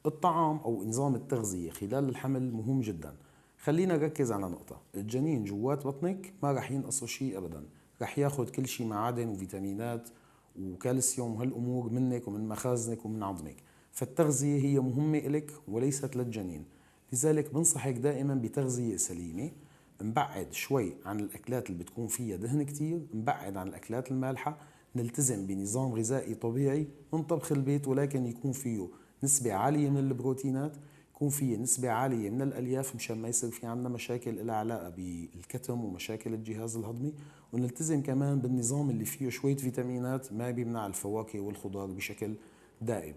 الطعام أو نظام التغذية خلال الحمل مهم جدا. خلينا نركز على نقطة: الجنين جوات بطنك ما رح ينقصه شيء أبدا، رح ياخد كل شيء معادن وفيتامينات وكالسيوم وهالأمور منك ومن مخازنك ومن عظمك. فالتغذية هي مهمة إلك وليست للجنين. لذلك بنصحك دائما بتغذية سليمة، نبعد شوي عن الأكلات اللي بتكون فيها دهن كتير، نبعد عن الأكلات المالحة، نلتزم بنظام غذائي طبيعي من طبخ البيت، ولكن يكون فيه نسبة عالية من البروتينات، يكون فيه نسبة عالية من الألياف مشان ما يصير في عنا مشاكل لها علاقة بالكتم ومشاكل الجهاز الهضمي. ونلتزم كمان بالنظام اللي فيه شوية فيتامينات ما بيمنع الفواكه والخضار بشكل دائم.